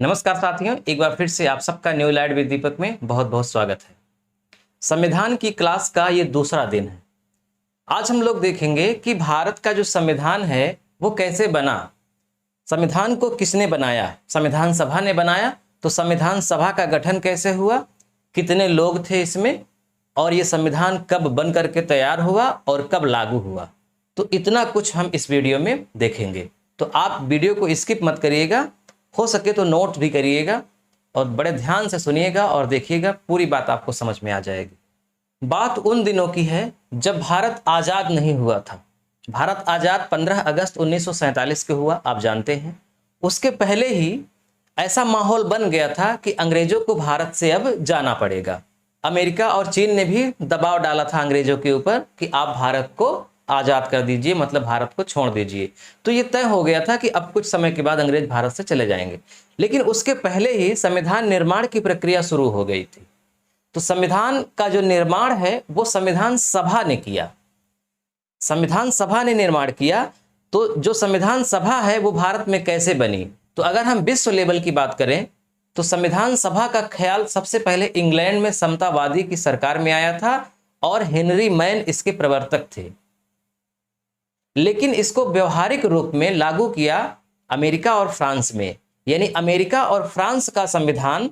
नमस्कार साथियों, एक बार फिर से आप सबका न्यू लाइट विद दीपक में बहुत बहुत स्वागत है। संविधान की क्लास का ये दूसरा दिन है। आज हम लोग देखेंगे कि भारत का जो संविधान है वो कैसे बना, संविधान को किसने बनाया। संविधान सभा ने बनाया, तो संविधान सभा का गठन कैसे हुआ, कितने लोग थे इसमें, और ये संविधान कब बन करके तैयार हुआ और कब लागू हुआ। तो इतना कुछ हम इस वीडियो में देखेंगे। तो आप वीडियो को स्किप मत करिएगा, हो सके तो नोट भी करिएगा और बड़े ध्यान से सुनिएगा और देखिएगा, पूरी बात आपको समझ में आ जाएगी। बात उन दिनों की है जब भारत आज़ाद नहीं हुआ था। भारत आज़ाद 15 अगस्त 1947 को हुआ, आप जानते हैं। उसके पहले ही ऐसा माहौल बन गया था कि अंग्रेजों को भारत से अब जाना पड़ेगा। अमेरिका और चीन ने भी दबाव डाला था अंग्रेजों के ऊपर कि आप भारत को आज़ाद कर दीजिए, मतलब भारत को छोड़ दीजिए। तो ये तय हो गया था कि अब कुछ समय के बाद अंग्रेज भारत से चले जाएंगे। लेकिन उसके पहले ही संविधान निर्माण की प्रक्रिया शुरू हो गई थी। तो संविधान का जो निर्माण है वो संविधान सभा ने किया। संविधान सभा ने निर्माण किया। तो जो संविधान सभा है वो भारत में कैसे बनी, तो अगर हम विश्व लेवल की बात करें तो संविधान सभा का ख्याल सबसे पहले इंग्लैंड में समतावादी की सरकार में आया था और हेनरी मैन इसके प्रवर्तक थे। लेकिन इसको व्यवहारिक रूप में लागू किया अमेरिका और फ्रांस में, यानी अमेरिका और फ्रांस का संविधान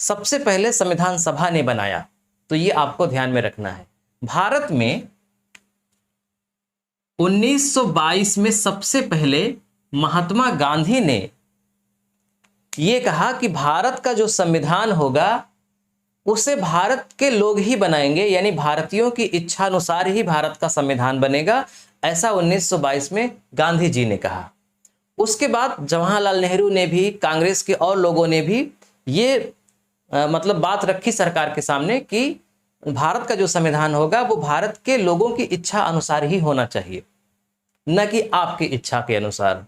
सबसे पहले संविधान सभा ने बनाया। तो ये आपको ध्यान में रखना है। भारत में 1922 में सबसे पहले महात्मा गांधी ने ये कहा कि भारत का जो संविधान होगा उसे भारत के लोग ही बनाएंगे, यानी भारतीयों की इच्छा अनुसार ही भारत का संविधान बनेगा। ऐसा 1922 में गांधी जी ने कहा। उसके बाद जवाहरलाल नेहरू ने भी, कांग्रेस के और लोगों ने भी ये मतलब बात रखी सरकार के सामने कि भारत का जो संविधान होगा वो भारत के लोगों की इच्छा अनुसार ही होना चाहिए, न कि आपकी इच्छा के अनुसार।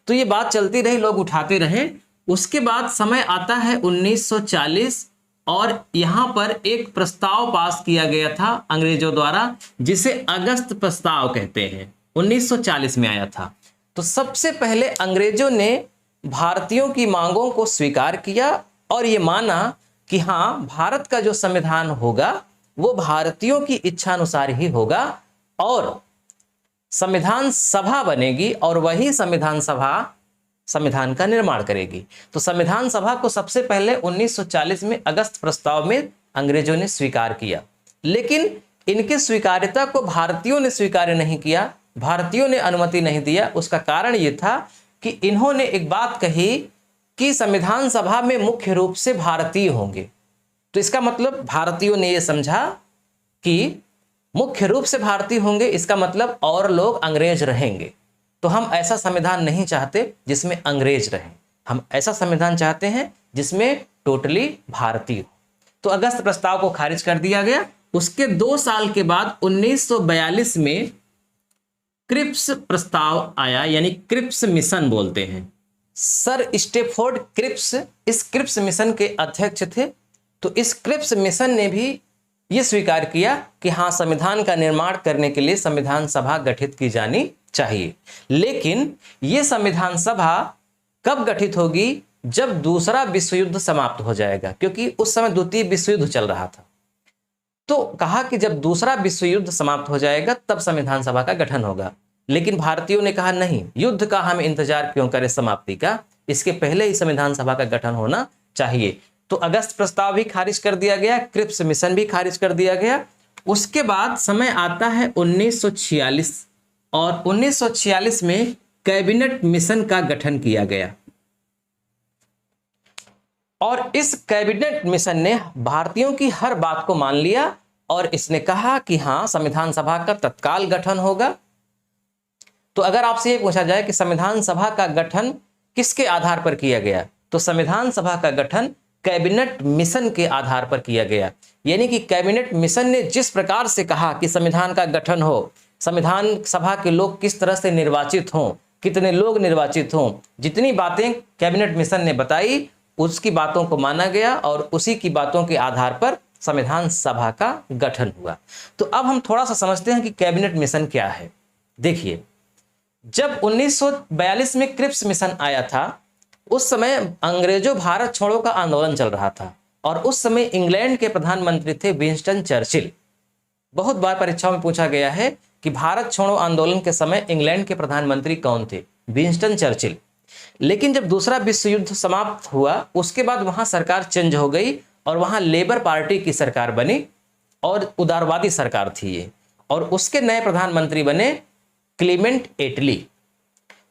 तो ये बात चलती रही, लोग उठाते रहे। उसके बाद समय आता है 1940 और यहां पर एक प्रस्ताव पास किया गया था अंग्रेजों द्वारा, जिसे अगस्त प्रस्ताव कहते हैं। 1940 में आया था। तो सबसे पहले अंग्रेजों ने भारतीयों की मांगों को स्वीकार किया और ये माना कि हाँ, भारत का जो संविधान होगा वो भारतीयों की इच्छा अनुसार ही होगा और संविधान सभा बनेगी और वही संविधान सभा संविधान का निर्माण करेगी। तो संविधान सभा को सबसे पहले 1940 में अगस्त प्रस्ताव में अंग्रेजों ने स्वीकार किया। लेकिन इनके स्वीकार्यता को भारतीयों ने स्वीकार नहीं किया, भारतीयों ने अनुमति नहीं दिया। उसका कारण ये था कि इन्होंने एक बात कही कि संविधान सभा में मुख्य रूप से भारतीय होंगे। तो इसका मतलब भारतीयों ने यह समझा कि मुख्य रूप से भारतीय होंगे, इसका मतलब और लोग अंग्रेज रहेंगे। तो हम ऐसा संविधान नहीं चाहते जिसमें अंग्रेज रहें, हम ऐसा संविधान चाहते हैं जिसमें टोटली भारतीय हो। तो अगस्त प्रस्ताव को खारिज कर दिया गया। उसके 2 साल के बाद 1942 में क्रिप्स प्रस्ताव आया, यानी क्रिप्स मिशन बोलते हैं। सर स्टेफोर्ड क्रिप्स इस क्रिप्स मिशन के अध्यक्ष थे। तो इस क्रिप्स मिशन ने भी यह स्वीकार किया कि हाँ, संविधान का निर्माण करने के लिए संविधान सभा गठित की जानी चाहिए। लेकिन यह संविधान सभा कब गठित होगी, जब दूसरा विश्व युद्ध समाप्त हो जाएगा, क्योंकि उस समय द्वितीय विश्व युद्ध चल रहा था। तो कहा कि जब दूसरा विश्व युद्ध समाप्त हो जाएगा तब संविधान सभा का गठन होगा। लेकिन भारतीयों ने कहा नहीं, युद्ध का हम इंतजार क्यों करें समाप्ति का, इसके पहले ही संविधान सभा का गठन होना चाहिए। तो अगस्त प्रस्ताव भी खारिज कर दिया गया, क्रिप्स मिशन भी खारिज कर दिया गया। उसके बाद समय आता है 1946 और 1946 में कैबिनेट मिशन का गठन किया गया और इस कैबिनेट मिशन ने भारतीयों की हर बात को मान लिया और इसने कहा कि हाँ, संविधान सभा का तत्काल गठन होगा। तो अगर आपसे ये पूछा जाए कि संविधान सभा का गठन किसके आधार पर किया गया, तो संविधान सभा का गठन कैबिनेट मिशन के आधार पर किया गया। यानी कि कैबिनेट मिशन ने जिस प्रकार से कहा कि संविधान का गठन हो, संविधान सभा के लोग किस तरह से निर्वाचित हों, कितने लोग निर्वाचित हों, जितनी बातें कैबिनेट मिशन ने बताई उसकी बातों को माना गया और उसी की बातों के आधार पर संविधान सभा का गठन हुआ। तो अब हम थोड़ा सा समझते हैं कि कैबिनेट मिशन क्या है। देखिए, जब 1942 में क्रिप्स मिशन आया था उस समय अंग्रेजों भारत छोड़ो का आंदोलन चल रहा था और उस समय इंग्लैंड के प्रधानमंत्री थे विंस्टन चर्चिल। बहुत बार परीक्षाओं में पूछा गया है कि भारत छोड़ो आंदोलन के समय इंग्लैंड के प्रधानमंत्री कौन थे? Winston Churchill. लेकिन जब दूसरा विश्व युद्ध समाप्त हुआ उसके बाद वहां सरकार चेंज हो गई और वहां लेबर पार्टी की सरकार बनी और उदारवादी सरकार थी ये, और उसके नए प्रधानमंत्री बने क्लीमेंट एटली।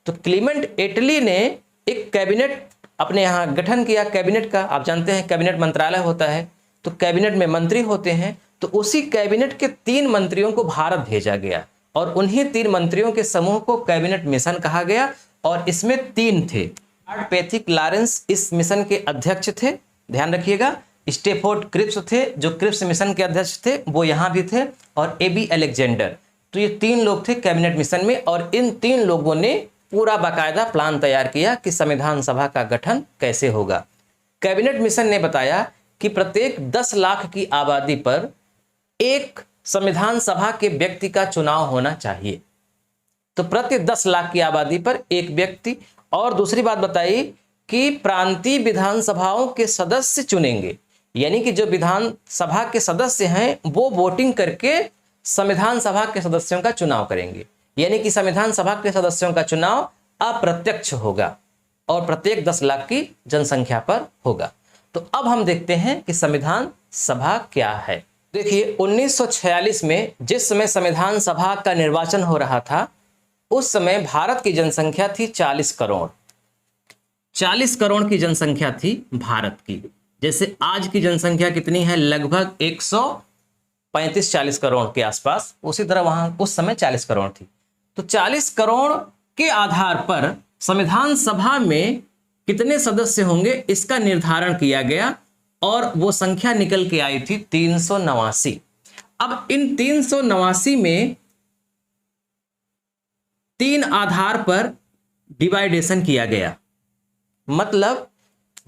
तो क्लीमेंट एटली ने एक कैबिनेट अपने यहाँ गठन किया, कैबिनेट का। आप जानते हैं कैबिनेट मंत्रालय होता है, तो कैबिनेट में मंत्री होते हैं। तो उसी कैबिनेट के 3 मंत्रियों को भारत भेजा गया और उन्हीं 3 मंत्रियों के समूह को कैबिनेट मिशन कहा गया और इसमें 3 थे। लॉर्ड पैथिक लॉरेंस इस मिशन के अध्यक्ष थे, ध्यान रखिएगा। स्टेफोर्ड क्रिप्स थे जो क्रिप्स मिशन के अध्यक्ष थे, वो यहाँ भी थे, और एबी अलेक्जेंडर। तो ये 3 लोग थे कैबिनेट मिशन में और इन 3 लोगों ने पूरा बाकायदा प्लान तैयार किया कि संविधान सभा का गठन कैसे होगा। कैबिनेट मिशन ने बताया कि प्रत्येक 10 लाख की आबादी पर एक संविधान सभा के व्यक्ति का चुनाव होना चाहिए। तो प्रति 10 लाख की आबादी पर एक व्यक्ति। और दूसरी बात बताई कि प्रांतीय विधानसभाओं के सदस्य चुनेंगे, यानी कि जो विधानसभा के सदस्य हैं वो वोटिंग करके संविधान सभा के सदस्यों का चुनाव करेंगे, यानी कि संविधान सभा के सदस्यों का चुनाव अप्रत्यक्ष होगा और प्रत्येक 10 लाख की जनसंख्या पर होगा। तो अब हम देखते हैं कि संविधान सभा क्या है। देखिए 1946 में जिस समय संविधान सभा का निर्वाचन हो रहा था उस समय भारत की जनसंख्या थी 40 करोड़। 40 करोड़ की जनसंख्या थी भारत की। जैसे आज की जनसंख्या कितनी है? लगभग 135-40 करोड़ के आसपास। उसी तरह वहां उस समय 40 करोड़ थी। तो 40 करोड़ के आधार पर संविधान सभा में कितने सदस्य होंगे इसका निर्धारण किया गया और वो संख्या निकल के आई थी 389। अब इन 389 में 3 आधार पर डिवाइडेशन किया गया। मतलब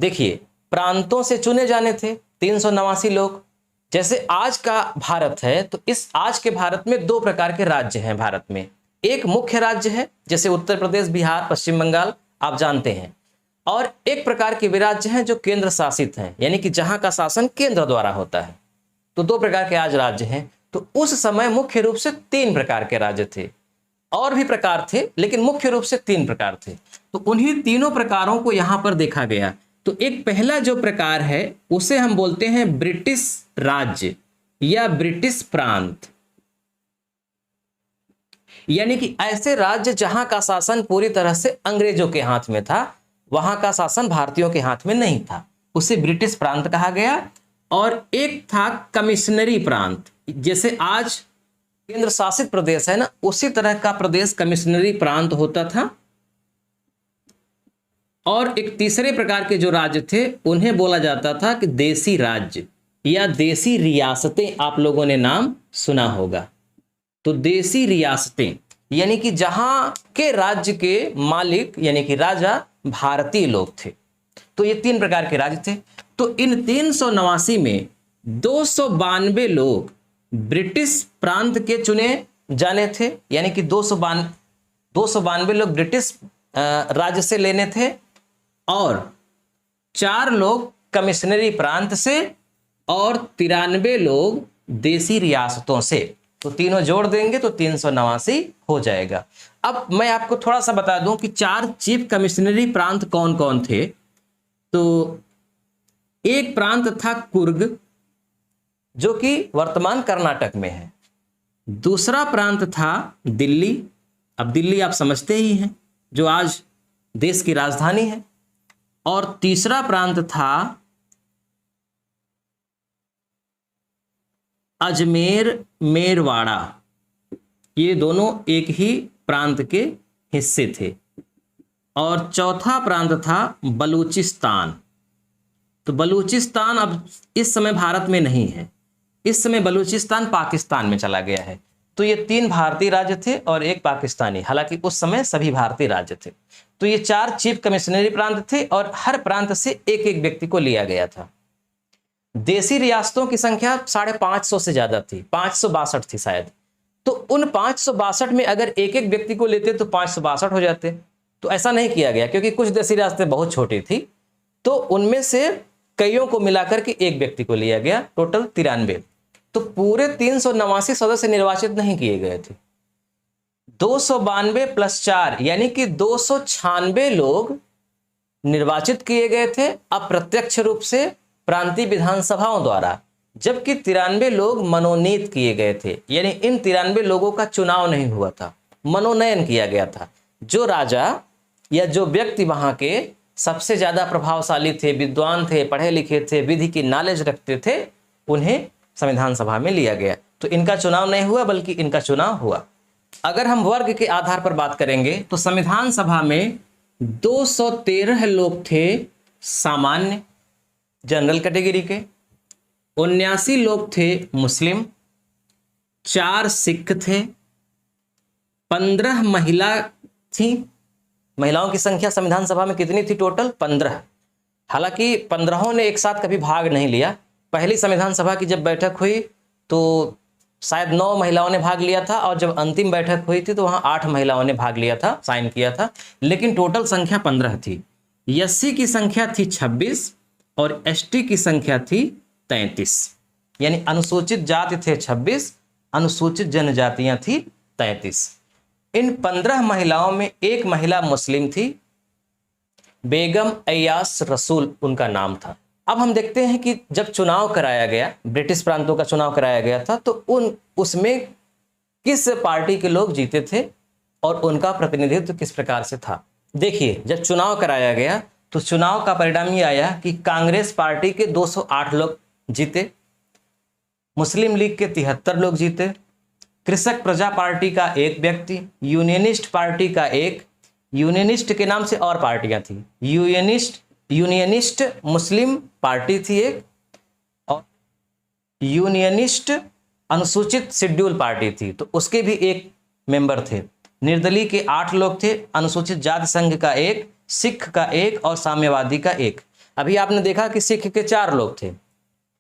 देखिए प्रांतों से चुने जाने थे 389 लोग। जैसे आज का भारत है तो इस आज के भारत में 2 प्रकार के राज्य हैं भारत में। एक मुख्य राज्य है जैसे उत्तर प्रदेश, बिहार, पश्चिम बंगाल, आप जानते हैं, और एक प्रकार के वे राज्य हैं जो केंद्र शासित हैं, यानी कि जहां का शासन केंद्र द्वारा होता है। तो 2 प्रकार के आज राज्य हैं। तो उस समय मुख्य रूप से 3 प्रकार के राज्य थे, और भी प्रकार थे लेकिन मुख्य रूप से 3 प्रकार थे। तो उन्हीं तीनों प्रकारों को यहां पर देखा गया। तो एक पहला जो प्रकार है उसे हम बोलते हैं ब्रिटिश राज्य या ब्रिटिश प्रांत, यानी कि ऐसे राज्य जहां का शासन पूरी तरह से अंग्रेजों के हाथ में था, वहां का शासन भारतीयों के हाथ में नहीं था, उसे ब्रिटिश प्रांत कहा गया। और एक था कमिश्नरी प्रांत, जैसे आज केंद्र शासित प्रदेश है ना, उसी तरह का प्रदेश कमिश्नरी प्रांत होता था। और एक तीसरे प्रकार के जो राज्य थे उन्हें बोला जाता था कि देसी राज्य या देसी रियासतें। आप लोगों ने नाम सुना होगा। तो देसी रियासतें यानी कि जहां के राज्य के मालिक यानी कि राजा भारतीय लोग थे। तो ये 3 प्रकार के राज्य थे। तो इन 389 में 292 लोग ब्रिटिश प्रांत के चुने जाने थे, यानी कि 292 लोग ब्रिटिश राज्य से लेने थे और 4 लोग कमिश्नरी प्रांत से और 93 लोग देसी रियासतों से। तो तीनों जोड़ देंगे तो 389 हो जाएगा। अब मैं आपको थोड़ा सा बता दूं कि 4 चीफ कमिश्नरी प्रांत कौन कौन थे। तो एक प्रांत था कुर्ग जो कि वर्तमान कर्नाटक में है। दूसरा प्रांत था दिल्ली, अब दिल्ली आप समझते ही हैं जो आज देश की राजधानी है। और तीसरा प्रांत था अजमेर मेरवाड़ा, ये दोनों एक ही प्रांत के हिस्से थे। और चौथा प्रांत था बलूचिस्तान। तो बलूचिस्तान अब इस समय भारत में नहीं है, इस समय बलूचिस्तान पाकिस्तान में चला गया है। तो ये 3 भारतीय राज्य थे और एक पाकिस्तानी, हालांकि उस समय सभी भारतीय राज्य थे। तो ये 4 चीफ कमिश्नरी प्रांत थे और हर प्रांत से एक एक व्यक्ति को लिया गया था। देसी रियासतों की संख्या 550 से ज्यादा थी, 562 थी शायद। तो उन 562 में अगर एक एक व्यक्ति को लेते तो 562 हो जाते। तो ऐसा नहीं किया गया, क्योंकि कुछ देशी रियासतें बहुत छोटी थी, तो उनमें से कईयों को मिलाकर के एक व्यक्ति को लिया गया, टोटल 93। तो पूरे 389 सदस्य निर्वाचित नहीं किए गए थे, 292 + 4 यानी कि 296 लोग निर्वाचित किए गए थे अप्रत्यक्ष रूप से प्रांतीय विधानसभाओं द्वारा, जबकि 93 लोग मनोनीत किए गए थे, यानी इन 93 लोगों का चुनाव नहीं हुआ था, मनोनयन किया गया था। जो राजा या जो व्यक्ति वहां के सबसे ज्यादा प्रभावशाली थे, विद्वान थे, पढ़े लिखे थे, विधि की नॉलेज रखते थे, उन्हें संविधान सभा में लिया गया। तो इनका चुनाव नहीं हुआ, बल्कि इनका चुनाव हुआ। अगर हम वर्ग के आधार पर बात करेंगे तो संविधान सभा में 213 लोग थे सामान्य जनरल कैटेगरी के, 79 लोग थे मुस्लिम, 4 सिख थे, 15 महिला थी। महिलाओं की संख्या संविधान सभा में कितनी थी? टोटल 15। हालांकि 15 ने एक साथ कभी भाग नहीं लिया। पहली संविधान सभा की जब बैठक हुई तो शायद 9 महिलाओं ने भाग लिया था, और जब अंतिम बैठक हुई थी तो वहां 8 महिलाओं ने भाग लिया था, साइन किया था, लेकिन टोटल संख्या 15 थी। एससी की संख्या थी 26 और एसटी की संख्या थी 33, यानी अनुसूचित जाति थे 26, अनुसूचित जनजातियां थी 33। इन 15 महिलाओं में एक महिला मुस्लिम थी, बेगम अय्यास रसूल उनका नाम था। अब हम देखते हैं कि जब चुनाव कराया गया, ब्रिटिश प्रांतों का चुनाव कराया गया था, तो उसमें किस पार्टी के लोग जीते थे और उनका प्रतिनिधित्व किस प्रकार से था। देखिए, जब चुनाव कराया गया तो चुनाव का परिणाम ये आया कि कांग्रेस पार्टी के 208 लोग जीते, मुस्लिम लीग के 73 लोग जीते, कृषक प्रजा पार्टी का एक व्यक्ति, यूनियनिस्ट पार्टी का एक, यूनियनिस्ट के नाम से और पार्टियां थी, यूनियनिस्ट मुस्लिम पार्टी थी एक, और यूनियनिस्ट अनुसूचित शेड्यूल पार्टी थी, तो उसके भी एक मेंबर थे। निर्दलीय के 8 लोग थे, अनुसूचित जाति संघ का एक, सिख का एक और साम्यवादी का एक। अभी आपने देखा कि सिख के 4 लोग थे,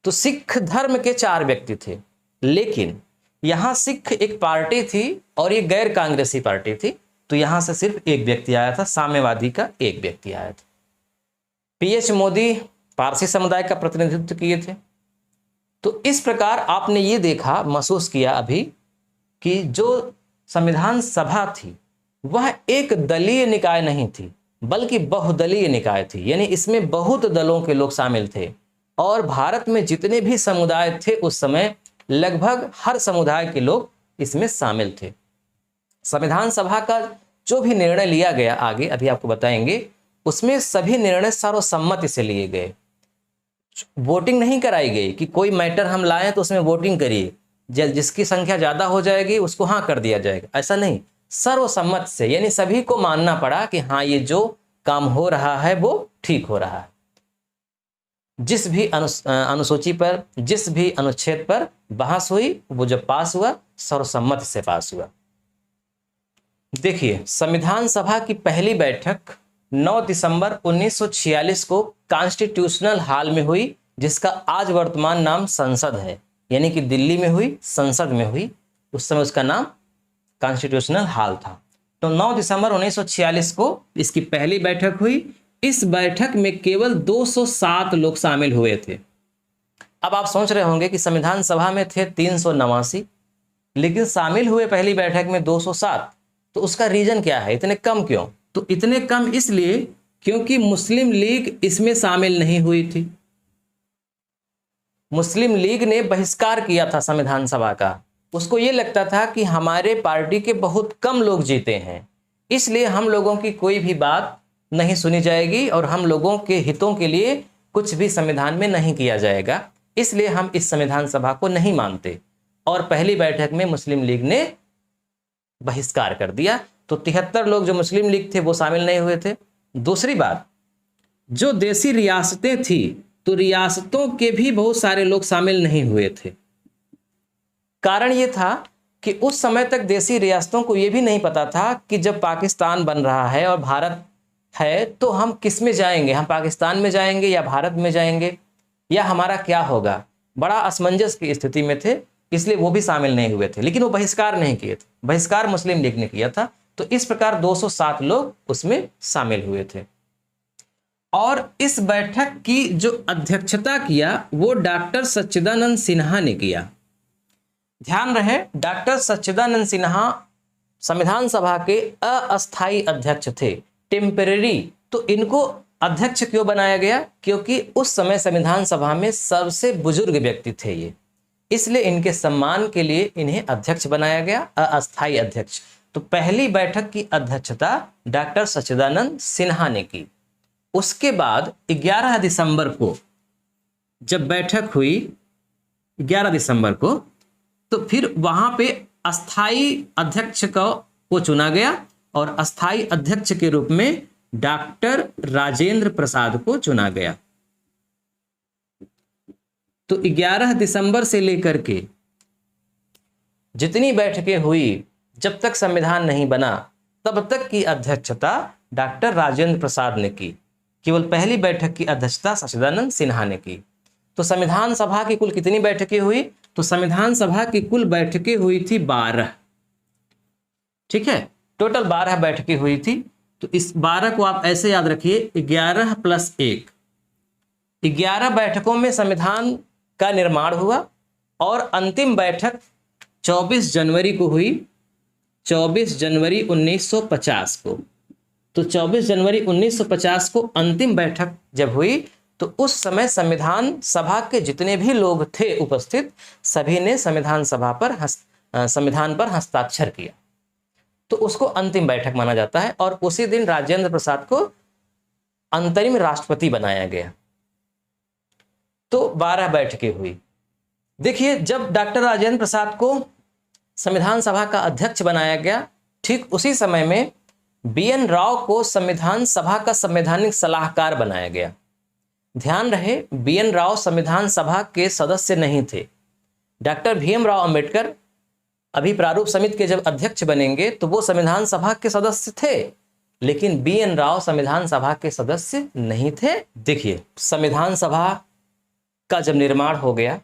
तो सिख धर्म के 4 व्यक्ति थे, लेकिन यहां सिख एक पार्टी थी और ये गैर कांग्रेसी पार्टी थी, तो यहां से सिर्फ एक व्यक्ति आया था, साम्यवादी का एक व्यक्ति आया था। पीएच मोदी पारसी समुदाय का प्रतिनिधित्व किए थे। तो इस प्रकार आपने ये देखा, महसूस किया अभी कि जो संविधान सभा थी वह एक दलीय निकाय नहीं थी, बल्कि बहुदलीय निकाय थी, यानी इसमें बहुत दलों के लोग शामिल थे, और भारत में जितने भी समुदाय थे उस समय लगभग हर समुदाय के लोग इसमें शामिल थे। संविधान सभा का जो भी निर्णय लिया गया, आगे अभी आपको बताएंगे, उसमें सभी निर्णय सर्वसम्मति से लिए गए। वोटिंग नहीं कराई गई कि कोई मैटर हम लाएं तो उसमें वोटिंग करिए, जिसकी संख्या ज्यादा हो जाएगी उसको हाँ कर दिया जाएगा, ऐसा नहीं, सर्वसम्मत से, यानी सभी को मानना पड़ा कि हाँ ये जो काम हो रहा है वो ठीक हो रहा है। जिस भी अनुसूची पर, जिस भी अनुच्छेद पर बहस हुई, वो जब पास हुआ सर्वसम्मति से पास हुआ। देखिए, संविधान सभा की पहली बैठक 9 दिसंबर 1946 को कॉन्स्टिट्यूशनल हॉल में हुई, जिसका आज वर्तमान नाम संसद है, यानी कि दिल्ली में हुई, संसद में हुई, उस समय उसका नाम कॉन्स्टिट्यूशनल हॉल था। तो 9 दिसंबर 1946 को इसकी पहली बैठक हुई। इस बैठक में केवल 207 लोग शामिल हुए थे। अब आप सोच रहे होंगे कि संविधान सभा में थे 389, लेकिन शामिल हुए पहली बैठक में 207, तो उसका रीजन क्या है, इतने कम क्यों? तो इतने कम इसलिए क्योंकि मुस्लिम लीग इसमें शामिल नहीं हुई थी। मुस्लिम लीग ने बहिष्कार किया था संविधान सभा का। उसको ये लगता था कि हमारे पार्टी के बहुत कम लोग जीते हैं, इसलिए हम लोगों की कोई भी बात नहीं सुनी जाएगी और हम लोगों के हितों के लिए कुछ भी संविधान में नहीं किया जाएगा, इसलिए हम इस संविधान सभा को नहीं मानते। और पहली बैठक में मुस्लिम लीग ने बहिष्कार कर दिया, तो 73 लोग जो मुस्लिम लीग थे वो शामिल नहीं हुए थे। दूसरी बात, जो देसी रियासतें थी, तो रियासतों के भी बहुत सारे लोग शामिल नहीं हुए थे। कारण ये था कि उस समय तक देसी रियासतों को ये भी नहीं पता था कि जब पाकिस्तान बन रहा है और भारत है तो हम किस में जाएंगे, हम पाकिस्तान में जाएंगे या भारत में जाएंगे, या हमारा क्या होगा। बड़ा असमंजस की स्थिति में थे, इसलिए वो भी शामिल नहीं हुए थे, लेकिन वो बहिष्कार नहीं किए थे। बहिष्कार मुस्लिम लीग ने किया था, तो इस प्रकार 207 लोग उसमें शामिल हुए थे। और इस बैठक की जो अध्यक्षता किया वो डॉक्टर सच्चिदानंद सिन्हा ने किया। ध्यान रहे, डॉक्टर सच्चिदानंद सिन्हा संविधान सभा के अस्थायी अध्यक्ष थे, टेम्परेरी। तो इनको अध्यक्ष क्यों बनाया गया? क्योंकि उस समय संविधान सभा में सबसे बुजुर्ग व्यक्ति थे ये, इसलिए इनके सम्मान के लिए इन्हें अध्यक्ष बनाया गया, अस्थायी अध्यक्ष। तो पहली बैठक की अध्यक्षता डॉक्टर सच्चिदानंद सिन्हा ने की। उसके बाद 11 दिसंबर को जब बैठक हुई 11 दिसंबर को, तो फिर वहां पे अस्थाई अध्यक्ष को चुना गया और अस्थाई अध्यक्ष के रूप में डॉक्टर राजेंद्र प्रसाद को चुना गया। तो 11 दिसंबर से लेकर के जितनी बैठकें हुई, जब तक संविधान नहीं बना तब तक की अध्यक्षता डॉक्टर राजेंद्र प्रसाद ने की। केवल पहली बैठक की अध्यक्षता सच्चिदानंद सिन्हा ने की। तो संविधान सभा की कुल कितनी बैठकें हुई? तो संविधान सभा की कुल बैठकें हुई थी 12। ठीक है, टोटल 12 बैठकें हुई थी। तो इस 12 को आप ऐसे याद रखिए, 11 + 1, 11 बैठकों में संविधान का निर्माण हुआ और अंतिम बैठक 24 जनवरी को हुई, 24 जनवरी 1950 को। तो 24 जनवरी 1950 को अंतिम बैठक जब हुई, तो उस समय संविधान सभा के जितने भी लोग थे उपस्थित, सभी ने संविधान पर हस्ताक्षर किया। तो उसको अंतिम बैठक माना जाता है और उसी दिन राजेंद्र प्रसाद को अंतरिम राष्ट्रपति बनाया गया। तो 12 बैठकें हुई। देखिए, जब डॉक्टर राजेंद्र प्रसाद को संविधान सभा का अध्यक्ष बनाया गया, ठीक उसी समय में BN राव को संविधान सभा का संवैधानिक सलाहकार बनाया गया। ध्यान रहे, BN राव संविधान सभा के सदस्य नहीं थे। डॉक्टर भीमराव अंबेडकर अभी प्रारूप समिति के जब अध्यक्ष बनेंगे तो वो संविधान सभा के सदस्य थे, लेकिन BN राव संविधान सभा के सदस्य नहीं थे। देखिए, संविधान सभा का जब निर्माण हो गया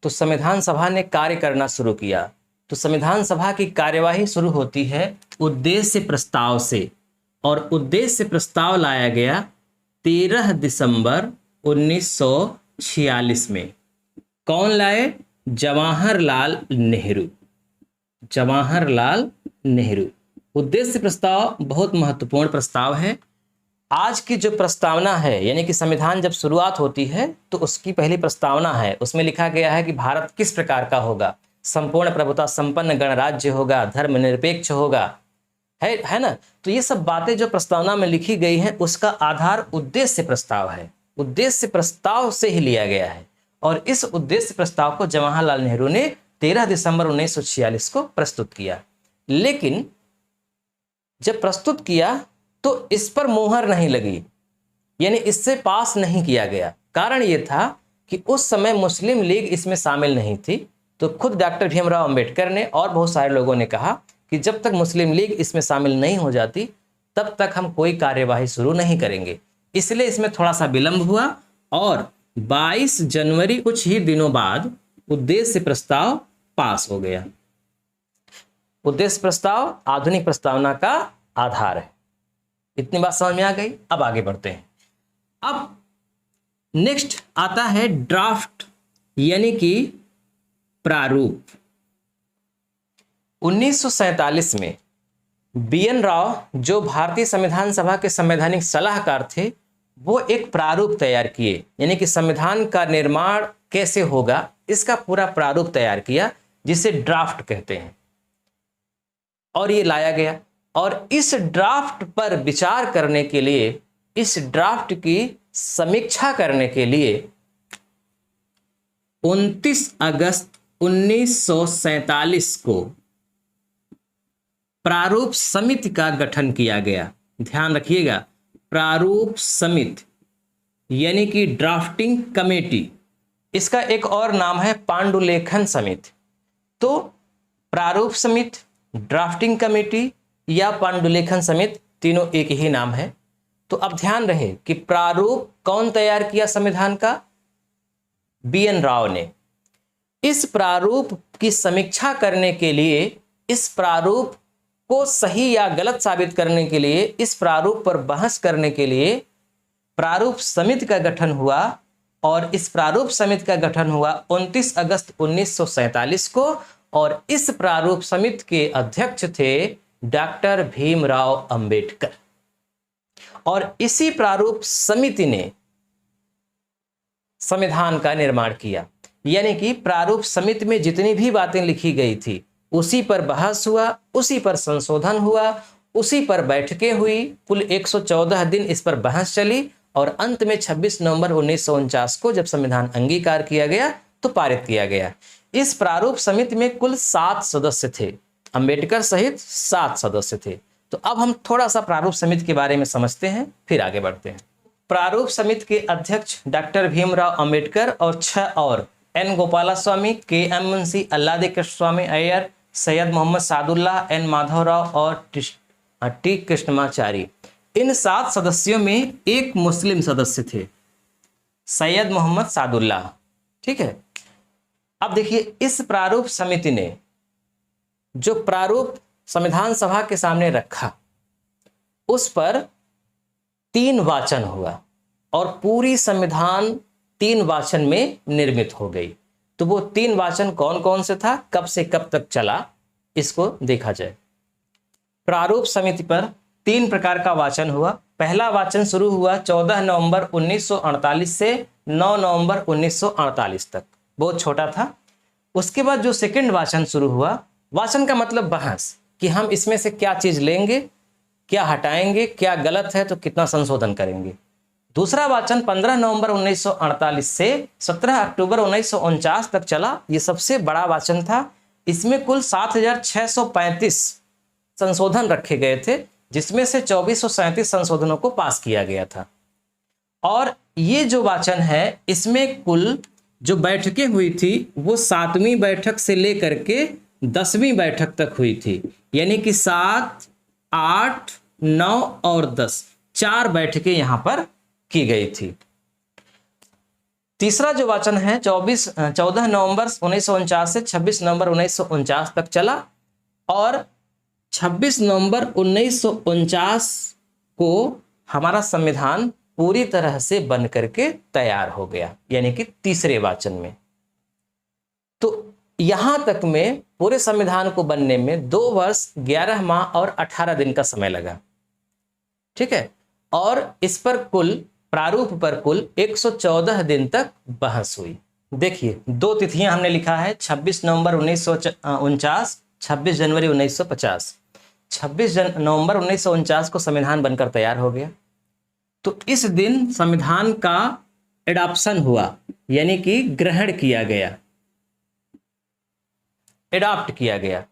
तो संविधान सभा ने कार्य करना शुरू किया। तो संविधान सभा की कार्यवाही शुरू होती है उद्देश्य प्रस्ताव से, और उद्देश्य प्रस्ताव लाया गया 13 दिसंबर 1946 में। कौन लाए? जवाहरलाल नेहरू। जवाहरलाल नेहरू। उद्देश्य प्रस्ताव बहुत महत्वपूर्ण प्रस्ताव है। आज की जो प्रस्तावना है, यानी कि संविधान जब शुरुआत होती है तो उसकी पहली प्रस्तावना है, उसमें लिखा गया है कि भारत किस प्रकार का होगा, संपूर्ण प्रभुता संपन्न गणराज्य होगा, धर्मनिरपेक्ष होगा, है ना। तो ये सब बातें जो प्रस्तावना में लिखी गई हैं, उसका आधार उद्देश्य प्रस्ताव है। उद्देश्य प्रस्ताव से ही लिया गया है और इस उद्देश्य प्रस्ताव को जवाहरलाल नेहरू ने 13 दिसंबर 1946 को प्रस्तुत किया। लेकिन जब प्रस्तुत किया तो इस पर मोहर नहीं लगी, यानी इससे पास नहीं किया गया। कारण ये था कि उस समय मुस्लिम लीग इसमें शामिल नहीं थी। तो खुद डॉक्टर भीमराव अंबेडकर ने और बहुत सारे लोगों ने कहा कि जब तक मुस्लिम लीग इसमें शामिल नहीं हो जाती तब तक हम कोई कार्यवाही शुरू नहीं करेंगे। इसलिए इसमें थोड़ा सा विलंब हुआ और 22 जनवरी कुछ ही दिनों बाद उद्देश्य प्रस्ताव पास हो गया। उद्देश्य प्रस्ताव आधुनिक प्रस्तावना का आधार है। इतनी बात समझ में आ गई। अब आगे बढ़ते हैं। अब नेक्स्ट आता है ड्राफ्ट, यानी कि प्रारूप। 1947 में BN राव, जो भारतीय संविधान सभा के संवैधानिक सलाहकार थे, वो एक प्रारूप तैयार किए, यानी कि संविधान का निर्माण कैसे होगा इसका पूरा प्रारूप तैयार किया, जिसे ड्राफ्ट कहते हैं। और ये लाया गया और इस ड्राफ्ट पर विचार करने के लिए, इस ड्राफ्ट की समीक्षा करने के लिए 29 अगस्त 1947 को प्रारूप समिति का गठन किया गया। ध्यान रखिएगा, प्रारूप समिति यानी कि ड्राफ्टिंग कमेटी। इसका एक और नाम है पांडुलेखन समिति। तो प्रारूप समिति, ड्राफ्टिंग कमेटी या पांडुलेखन समिति, तीनों एक ही नाम है। तो अब ध्यान रहे कि प्रारूप कौन तैयार किया संविधान का? BN राव ने। इस प्रारूप की समीक्षा करने के लिए, इस प्रारूप को सही या गलत साबित करने के लिए इस प्रारूप पर बहस करने के लिए प्रारूप समिति का गठन हुआ और इस प्रारूप समिति का गठन हुआ 29 अगस्त 1947 को और इस प्रारूप समिति के अध्यक्ष थे डॉक्टर भीमराव अंबेडकर। और इसी प्रारूप समिति ने संविधान का निर्माण किया, यानी कि प्रारूप समिति में जितनी भी बातें लिखी गई थी उसी पर बहस हुआ, उसी पर संशोधन हुआ, उसी पर बैठकें हुई। कुल 114 दिन इस पर बहस चली और अंत में 26 नवंबर 1949 को जब संविधान अंगीकार किया गया तो पारित किया गया। इस प्रारूप समिति में कुल 7 सदस्य थे, अंबेडकर सहित 7 सदस्य थे। तो अब हम थोड़ा सा प्रारूप समिति के बारे में समझते हैं, फिर आगे बढ़ते हैं। प्रारूप समिति के अध्यक्ष डॉक्टर भीमराव अंबेडकर और 6 और एन गोपालास्वामी, के एम मुंशी, अल्लादी कृष्णस्वामी अय्यर, सैयद मोहम्मद सादुल्लाह, एन माधवराव और टी कृष्णमाचारी। इन 7 सदस्यों में एक मुस्लिम सदस्य थे, सैयद मोहम्मद सादुल्लाह। ठीक है। अब देखिए, इस प्रारूप समिति ने जो प्रारूप संविधान सभा के सामने रखा उस पर 3 वाचन हुआ और पूरी संविधान 3 वाचन में निर्मित हो गई। तो वो 3 वाचन कौन कौन से था, कब से कब तक चला, इसको देखा जाए। प्रारूप समिति पर 3 प्रकार का वाचन हुआ। पहला वाचन शुरू हुआ 14 नवंबर 1948 से 9 नवंबर 1948 तक, बहुत छोटा था। उसके बाद जो सेकंड वाचन शुरू हुआ, वाचन का मतलब बहस, कि हम इसमें से क्या चीज लेंगे, क्या हटाएंगे, क्या गलत है तो कितना संशोधन करेंगे। दूसरा वाचन 15 नवंबर 1948 से 17 अक्टूबर 1949 तक चला। ये सबसे बड़ा वाचन था। इसमें कुल 7635 संशोधन रखे गए थे, जिसमें से 2437 संशोधनों को पास किया गया था। और ये जो वाचन है, इसमें कुल जो बैठकें हुई थी वो 7वीं बैठक से लेकर के 10वीं बैठक तक हुई थी, यानी कि 7, 8, 9 और 10, 4 बैठकें यहां पर की गई थी। तीसरा जो वाचन है 14 नवंबर 1949 से 26 नवंबर 1949 तक चला और 26 नवंबर 1949 को हमारा संविधान पूरी तरह से बन करके तैयार हो गया, यानी कि तीसरे वाचन में। तो यहां तक में पूरे संविधान को बनने में 2 वर्ष 11 माह और 18 दिन का समय लगा। ठीक है। और इस पर कुल प्रारूप पर कुल 114 दिन तक बहस हुई। देखिए, 2 तिथियां हमने लिखा है, 26 नवंबर 1949, 26 जनवरी 1950। 26 नवंबर 1949 को संविधान बनकर तैयार हो गया। तो इस दिन संविधान का एडॉप्शन हुआ, यानी कि ग्रहण किया गया, एडॉप्ट किया गया,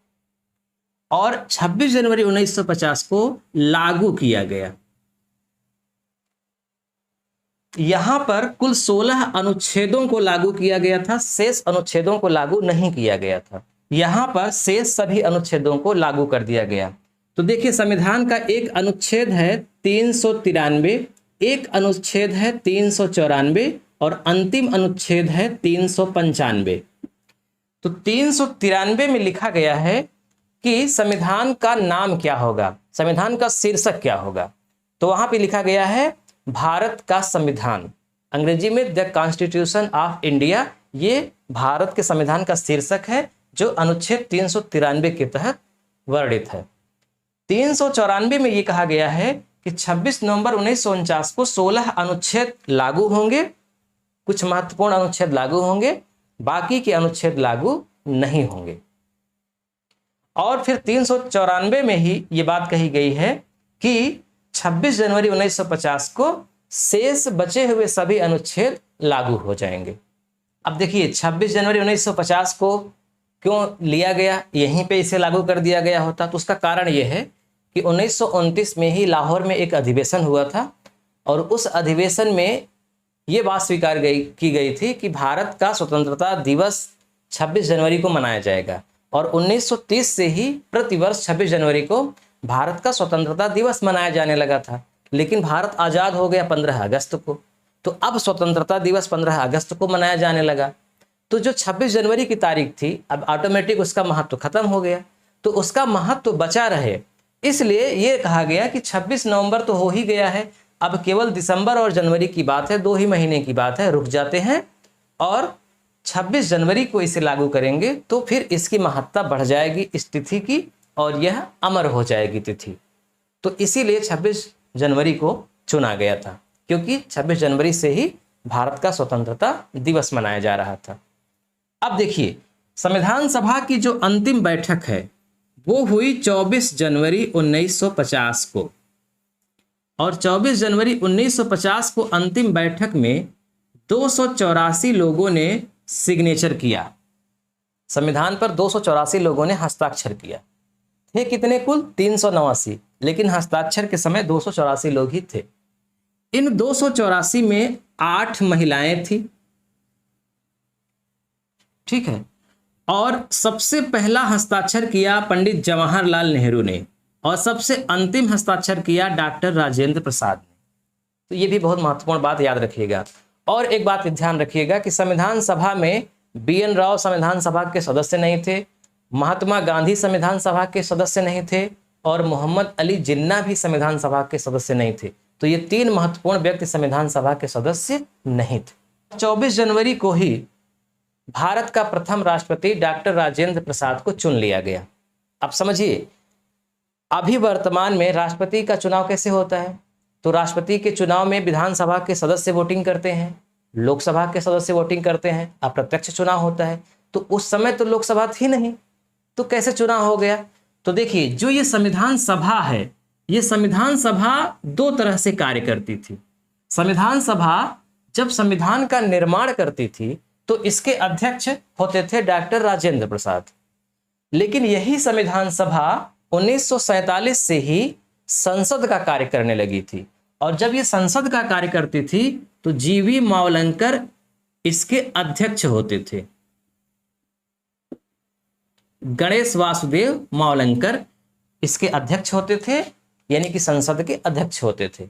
और 26 जनवरी 1950 को लागू किया गया। यहां पर कुल 16 अनुच्छेदों को लागू किया गया था, शेष अनुच्छेदों को लागू नहीं किया गया था। यहां पर शेष सभी अनुच्छेदों को लागू कर दिया गया। तो देखिए, संविधान का एक अनुच्छेद है 393, एक अनुच्छेद है 394 और अंतिम अनुच्छेद है 395। तो 393 में लिखा गया है कि संविधान का नाम क्या होगा, संविधान का शीर्षक क्या होगा। तो वहां पे लिखा गया है भारत का संविधान, अंग्रेजी में द कॉन्स्टिट्यूशन ऑफ इंडिया। ये भारत के संविधान का शीर्षक है जो अनुच्छेद 393 के तहत वर्णित है। 394 में ये कहा गया है कि 26 नवंबर 1949 को 16 अनुच्छेद लागू होंगे, कुछ महत्वपूर्ण अनुच्छेद लागू होंगे, बाकी के अनुच्छेद लागू नहीं होंगे। और फिर 394 में ही ये बात कही गई है कि 26 जनवरी 1950 को शेष बचे हुए सभी अनुच्छेद लागू हो जाएंगे। अब देखिए, 26 जनवरी 1950 को क्यों लिया गया, यहीं पे इसे लागू कर दिया गया होता। तो उसका कारण यह है कि 1929 में ही लाहौर में एक अधिवेशन हुआ था और उस अधिवेशन में ये बात स्वीकार की गई थी कि भारत का स्वतंत्रता दिवस 26 जनवरी को मनाया जाएगा। और 1930 से ही प्रतिवर्ष 26 जनवरी को भारत का स्वतंत्रता दिवस मनाया जाने लगा था। लेकिन भारत आज़ाद हो गया 15 अगस्त को, तो अब स्वतंत्रता दिवस 15 अगस्त को मनाया जाने लगा। तो जो 26 जनवरी की तारीख थी, अब ऑटोमेटिक उसका महत्व खत्म हो गया। तो उसका महत्व बचा रहे, इसलिए ये कहा गया कि 26 नवंबर तो हो ही गया है, अब केवल दिसंबर और जनवरी की बात है, 2 ही महीने की बात है, रुक जाते हैं और 26 जनवरी को इसे लागू करेंगे तो फिर इसकी महत्ता बढ़ जाएगी इस तिथि की और यह अमर हो जाएगी तिथि। तो इसीलिए 26 जनवरी को चुना गया था, क्योंकि 26 जनवरी से ही भारत का स्वतंत्रता दिवस मनाया जा रहा था। अब देखिए, संविधान सभा की जो अंतिम बैठक है वो हुई 24 जनवरी 1950 को, और 24 जनवरी 1950 को अंतिम बैठक में 284 लोगों ने सिग्नेचर किया। संविधान पर 284 लोगों ने हस्ताक्षर किया। थे कितने कुल? 389, लेकिन हस्ताक्षर के समय 284 लोग ही थे। इन 284 में 8 महिलाएं थी, ठीक है, और सबसे पहला हस्ताक्षर किया पंडित जवाहरलाल नेहरू ने और सबसे अंतिम हस्ताक्षर किया डॉक्टर राजेंद्र प्रसाद ने। तो ये भी बहुत महत्वपूर्ण बात याद रखिएगा। और एक बात ध्यान रखिएगा कि संविधान सभा में BN राव संविधान सभा के सदस्य नहीं थे, महात्मा गांधी संविधान सभा के सदस्य नहीं थे और मोहम्मद अली जिन्ना भी संविधान सभा के सदस्य नहीं थे। तो ये 3 महत्वपूर्ण व्यक्ति संविधान सभा के सदस्य नहीं थे। 24 जनवरी को ही भारत का प्रथम राष्ट्रपति डॉक्टर राजेंद्र प्रसाद को चुन लिया गया। अब समझिए, अभी वर्तमान में राष्ट्रपति का चुनाव कैसे होता है? तो राष्ट्रपति के चुनाव में विधानसभा के सदस्य वोटिंग करते हैं, लोकसभा के सदस्य वोटिंग करते हैं, अप्रत्यक्ष चुनाव होता है। तो उस समय तो लोकसभा थी नहीं, तो कैसे चुनाव हो गया? तो देखिए, जो ये संविधान सभा है, ये संविधान सभा 2 तरह से कार्य करती थी। संविधान सभा जब संविधान का निर्माण करती थी तो इसके अध्यक्ष होते थे डॉक्टर राजेंद्र प्रसाद, लेकिन यही संविधान सभा 1947 से ही संसद का कार्य करने लगी थी, और जब ये संसद का कार्य करती थी तो GV मावलंकर इसके अध्यक्ष होते थे। गणेश वासुदेव मावलंकर इसके अध्यक्ष होते थे, यानी कि संसद के अध्यक्ष होते थे।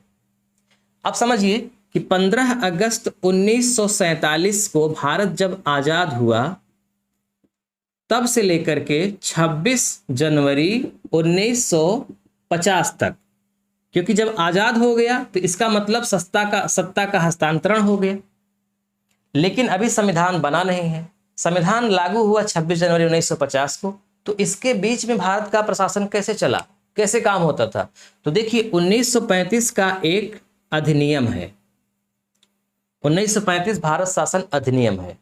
अब समझिए कि 15 अगस्त 1947 को भारत जब आजाद हुआ, तब से लेकर के 26 जनवरी 1950 तक, क्योंकि जब आजाद हो गया तो इसका मतलब सत्ता का हस्तांतरण हो गया, लेकिन अभी संविधान बना नहीं है। संविधान लागू हुआ 26 जनवरी 1950 को, तो इसके बीच में भारत का प्रशासन कैसे चला, कैसे काम होता था? तो देखिए, 1935 का एक अधिनियम है, 1935 भारत शासन अधिनियम है।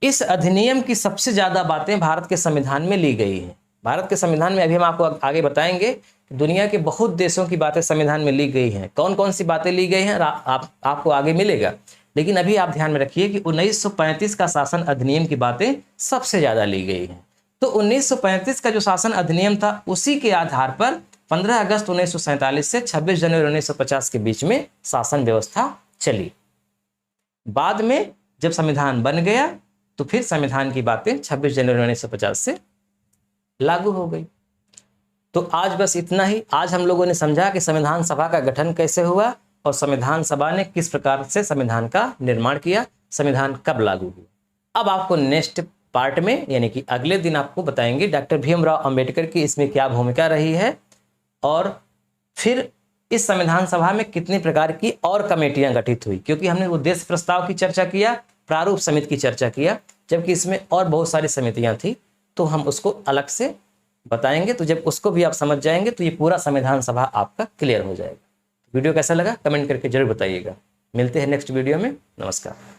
इस अधिनियम की सबसे ज्यादा बातें भारत के संविधान में ली गई हैं। भारत के संविधान में अभी हम आपको आगे बताएंगे कि दुनिया के बहुत देशों की बातें संविधान में ली गई हैं। कौन कौन सी बातें ली गई हैं आपको आगे मिलेगा, लेकिन अभी आप ध्यान में रखिए कि 1935 का शासन अधिनियम की बातें सबसे ज्यादा ली गई हैं। तो 1935 का जो शासन अधिनियम था, उसी के आधार पर 15 अगस्त 1947 से 26 जनवरी 1950 के बीच में शासन व्यवस्था चली। बाद में जब संविधान बन गया तो फिर संविधान की बातें 26 जनवरी 1950 से लागू हो गई। तो आज बस इतना ही। आज हम लोगों ने समझा कि संविधान सभा का गठन कैसे हुआ और संविधान सभा ने किस प्रकार से संविधान का निर्माण किया, संविधान कब लागू हुआ। अब आपको नेक्स्ट पार्ट में, यानी कि अगले दिन, आपको बताएंगे डॉक्टर भीमराव अंबेडकर की इसमें क्या भूमिका रही है और फिर इस संविधान सभा में कितनी प्रकार की और कमेटियां गठित हुई, क्योंकि हमने उद्देश्य प्रस्ताव की चर्चा किया, प्रारूप समिति की चर्चा किया, जबकि इसमें और बहुत सारी समितियां थी, तो हम उसको अलग से बताएंगे। तो जब उसको भी आप समझ जाएंगे तो ये पूरा संविधान सभा आपका क्लियर हो जाएगा। वीडियो कैसा लगा कमेंट करके जरूर बताइएगा। मिलते हैं नेक्स्ट वीडियो में। नमस्कार।